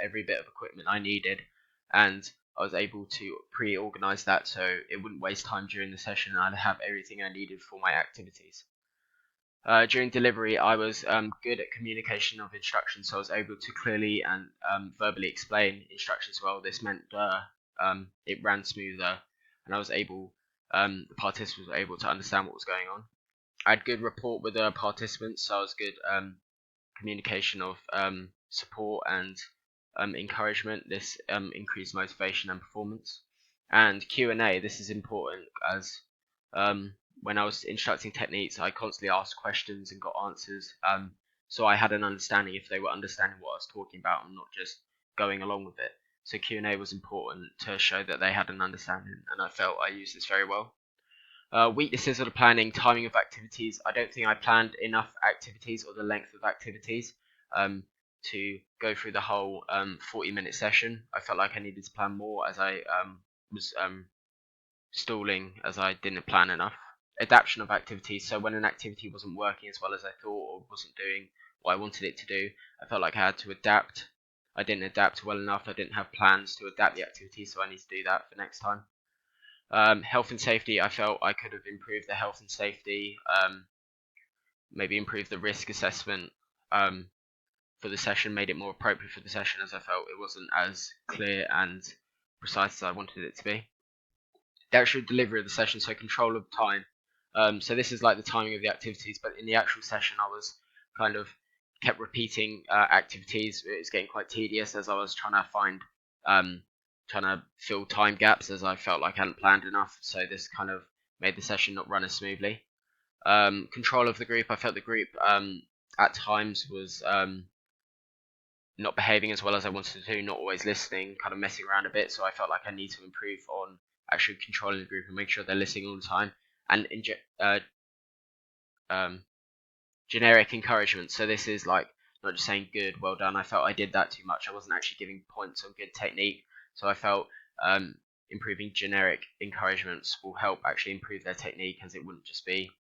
every bit of equipment I needed, and I was able to pre-organize that so it wouldn't waste time during the session and I'd have everything I needed for my activities. During delivery, I was good at communication of instructions, so I was able to clearly and verbally explain instructions well. This meant it ran smoother, and I was able, the participants were able to understand what was going on. I had good rapport with the participants, so I was good communication of support and encouragement. This increased motivation and performance. And Q&A, this is important as when I was instructing techniques, I constantly asked questions and got answers. So I had an understanding if they were understanding what I was talking about and not just going along with it. So Q&A was important to show that they had an understanding, and I felt I used this very well. Weaknesses of the planning, timing of activities. I don't think I planned enough activities or the length of activities to go through the whole 40-minute session. I felt like I needed to plan more as I was stalling as I didn't plan enough. Adaptation of activities. So when an activity wasn't working as well as I thought or wasn't doing what I wanted it to do, I felt like I had to adapt. I didn't adapt well enough. I didn't have plans to adapt the activity, so I need to do that for next time. Health and safety, I felt I could have improved the health and safety, maybe improved the risk assessment for the session, made it more appropriate for the session, as I felt it wasn't as clear and precise as I wanted it to be. The actual delivery of the session, so control of time. So this is like the timing of the activities, but in the actual session I was kind of kept repeating activities. It was getting quite tedious as I was trying to fill time gaps as I felt like I hadn't planned enough, so this kind of made the session not run as smoothly. Control of the group, I felt the group at times was not behaving as well as I wanted to do, not always listening, kind of messing around a bit, so I felt like I need to improve on actually controlling the group and make sure they're listening all the time. And generic encouragement, so this is like not just saying good, well done. I felt I did that too much. I wasn't actually giving points on good technique, so I felt improving generic encouragements will help actually improve their technique, as it wouldn't just be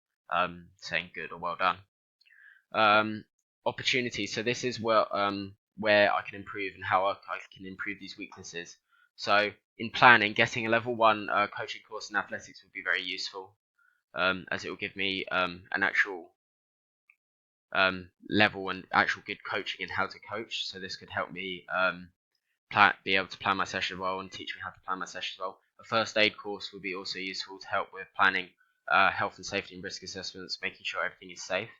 saying good or well done. Opportunities, so this is where I can improve and how I can improve these weaknesses. So in planning, getting a level 1 coaching course in athletics would be very useful, as it will give me an actual level and actual good coaching in how to coach. So this could help me be able to plan my session well and teach me how to plan my session well. A first aid course would be also useful to help with planning health and safety and risk assessments, making sure everything is safe.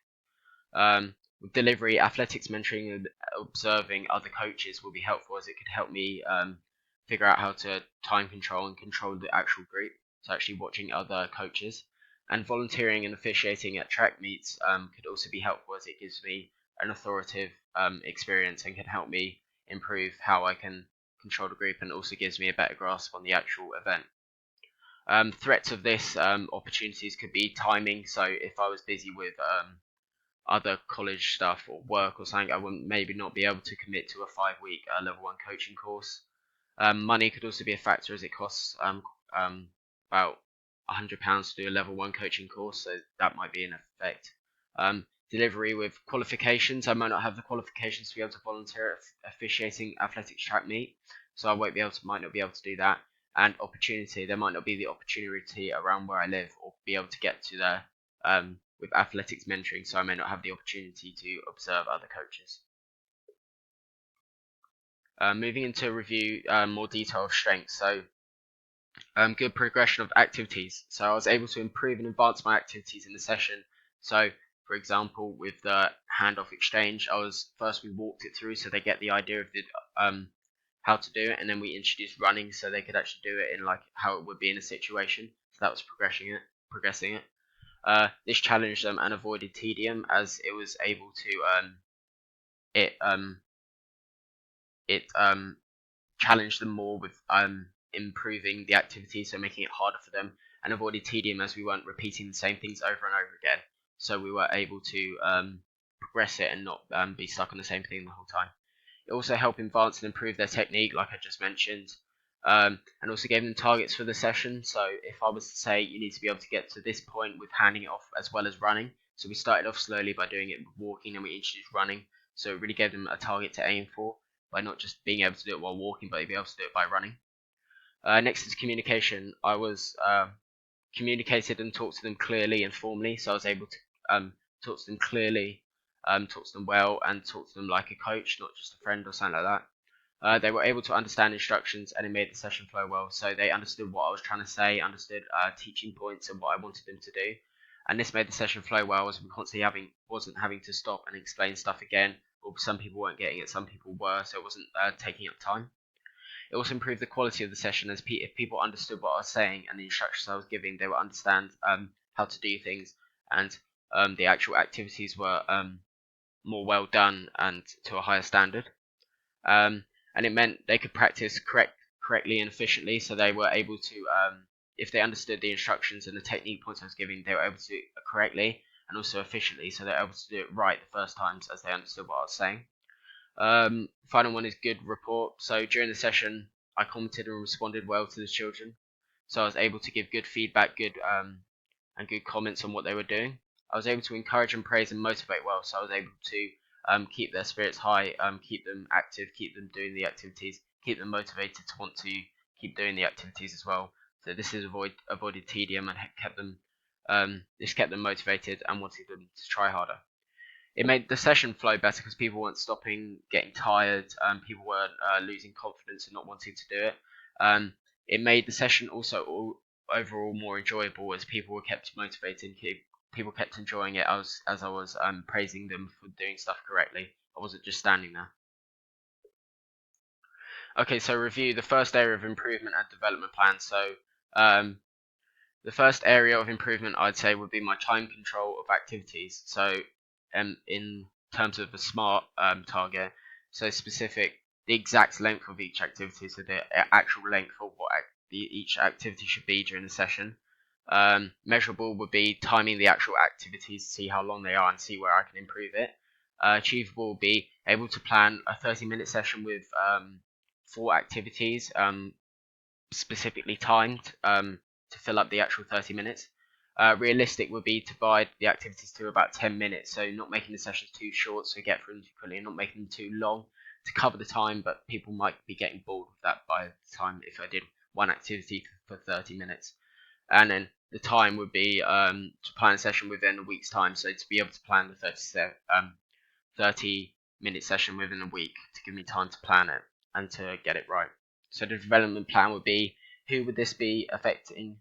With delivery, athletics mentoring and observing other coaches will be helpful, as it could help me figure out how to time control and control the actual group. So actually watching other coaches. And volunteering and officiating at track meets could also be helpful, as it gives me an authoritative experience and can help me improve how I can control the group, and also gives me a better grasp on the actual event. Threats of this opportunities could be timing. So if I was busy with other college stuff or work or something, I would maybe not be able to commit to a 5-week level 1 coaching course. Money could also be a factor, as it costs about £100 to do a level 1 coaching course, so that might be an effect. Delivery with qualifications, I might not have the qualifications to be able to volunteer at officiating athletics track meet, so I might not be able to do that. And opportunity, there might not be the opportunity around where I live or be able to get to there with athletics mentoring, so I may not have the opportunity to observe other coaches. Moving into review more detail of strengths, so good progression of activities. So I was able to improve and advance my activities in the session. So for example, with the handoff exchange, we walked it through so they get the idea of the how to do it, and then we introduced running so they could actually do it in like how it would be in a situation. So that was progressing it. This challenged them and avoided tedium, as it was able to challenged them more with improving the activity, so making it harder for them, and avoided tedium as we weren't repeating the same things over and over again. So we were able to progress it and not be stuck on the same thing the whole time. It also helped advance and improve their technique, like I just mentioned, and also gave them targets for the session. So if I was to say you need to be able to get to this point with handing it off as well as running, so we started off slowly by doing it with walking, and we introduced running, so it really gave them a target to aim for. by not just being able to do it while walking, but be able to do it by running. Next is communication. I was communicated and talked to them clearly and formally, so I was able to talk to them clearly, talk to them well, and talk to them like a coach, not just a friend or something like that. They were able to understand instructions, and it made the session flow well. So they understood what I was trying to say, understood teaching points and what I wanted them to do, and this made the session flow well, as we constantly wasn't having to stop and explain stuff again. Or some people weren't getting it, some people were, so it wasn't taking up time. It also improved the quality of the session, as if people understood what I was saying and the instructions I was giving, they would understand how to do things, and the actual activities were more well done and to a higher standard. And it meant they could practice correctly and efficiently, so they were able to, if they understood the instructions and the technique points I was giving, they were able to do it correctly and also efficiently, so they were able to do it right the first times as they understood what I was saying. Final one is good rapport. So during the session, I commented and responded well to the children, so I was able to give good feedback, and good comments on what they were doing. I was able to encourage and praise and motivate well, so I was able to keep their spirits high, keep them active, keep them doing the activities, keep them motivated to want to keep doing the activities as well. So this has avoided tedium and kept them motivated and wanted them to try harder. It made the session flow better because people weren't stopping, getting tired, people weren't losing confidence and not wanting to do it. It made the session also overall more enjoyable, as people were kept motivated, people kept enjoying it as I was praising them for doing stuff correctly. I wasn't just standing there. Okay, so review the first area of improvement and development plan. So the first area of improvement I'd say would be my time control of activities. So in terms of a SMART target, so specific, the exact length of each activity, so the actual length of what each activity should be during the session. Measurable would be timing the actual activities to see how long they are and see where I can improve it. Achievable would be able to plan a 30-minute session with 4 activities, specifically timed, to fill up the actual 30 minutes. Realistic would be to divide the activities to about 10 minutes, so not making the sessions too short so get through them too quickly, and not making them too long to cover the time, but people might be getting bored with that by the time if I did one activity for 30 minutes. And then the time would be to plan a session within a week's time, so to be able to plan the 30-minute session within a week to give me time to plan it and to get it right. So the development plan would be, who would this be affecting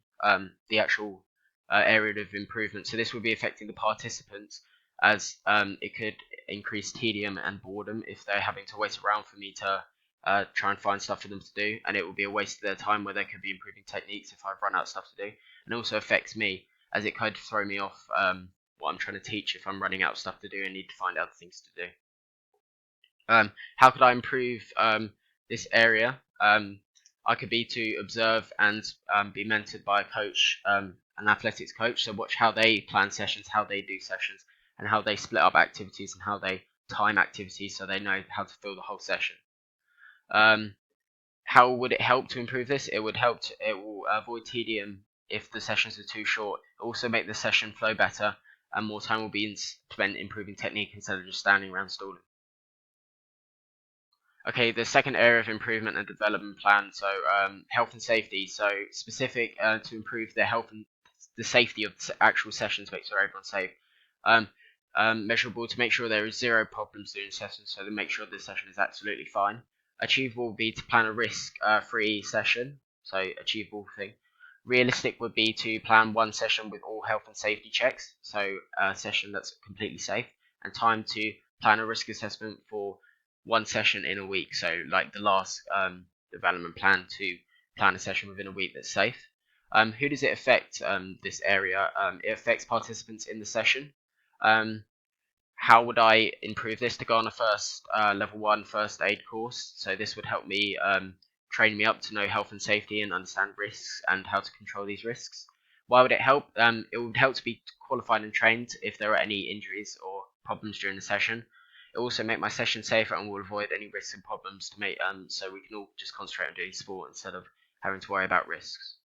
the actual area of improvement? So this would be affecting the participants, as it could increase tedium and boredom if they're having to wait around for me to try and find stuff for them to do, and it would be a waste of their time where they could be improving techniques if I've run out of stuff to do. And it also affects me, as it could throw me off what I'm trying to teach if I'm running out of stuff to do and need to find other things to do. How could I improve this area? I could be to observe and be mentored by a coach, an athletics coach, so watch how they plan sessions, how they do sessions, and how they split up activities and how they time activities so they know how to fill the whole session. How would it help to improve this? It will avoid tedium if the sessions are too short. It will also make the session flow better, and more time will be spent improving technique instead of just standing around stalling. Okay, the second area of improvement and development plan, so health and safety, so specific to improve the health and the safety of the actual sessions, make sure everyone's safe. Measurable, to make sure there is 0 problems during sessions, so to make sure the session is absolutely fine. Achievable would be to plan a risk-free session, so achievable thing. Realistic would be to plan one session with all health and safety checks, so a session that's completely safe, and time to plan a risk assessment for one session in a week. So like the last development plan, to plan a session within a week that's safe. Who does it affect, this area? It affects participants in the session. How would I improve this? To go on a first level 1 first aid course. So this would help me train me up to know health and safety and understand risks and how to control these risks. Why would it help? It would help to be qualified and trained if there are any injuries or problems during the session. It will also make my session safer and will avoid any risks and problems to make so we can all just concentrate on doing sport instead of having to worry about risks.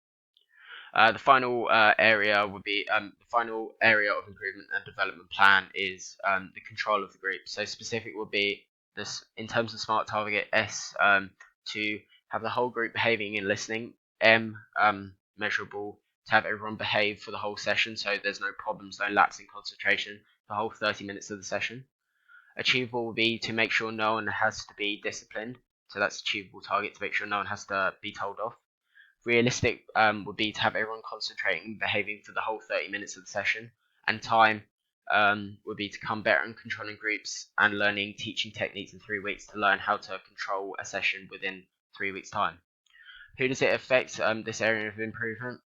The final area would be the final area of improvement and development plan is the control of the group. So specific would be this in terms of SMART target, S to have the whole group behaving and listening, M measurable, to have everyone behave for the whole session so there's no problems, no lapse in concentration the whole 30 minutes of the session. Achievable will be to make sure no one has to be disciplined, so that's achievable target, to make sure no one has to be told off. Realistic would be to have everyone concentrating and behaving for the whole 30 minutes of the session, and time would be to come better in controlling groups and learning teaching techniques in 3 weeks to learn how to control a session within 3 weeks' time. Who does it affect, this area of improvement?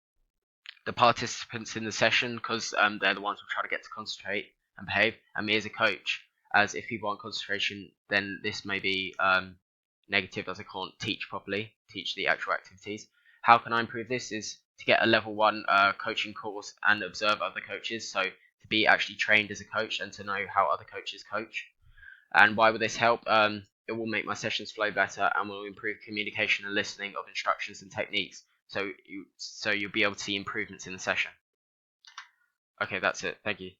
The participants in the session, because they're the ones who try to get to concentrate and behave, and me as a coach, as if people want concentration, then this may be negative, as I can't teach properly, teach the actual activities. How can I improve this is to get a level 1 coaching course and observe other coaches, so to be actually trained as a coach and to know how other coaches coach. And why will this help? It will make my sessions flow better and will improve communication and listening of instructions and techniques, so you'll be able to see improvements in the session. Okay, that's it. Thank you.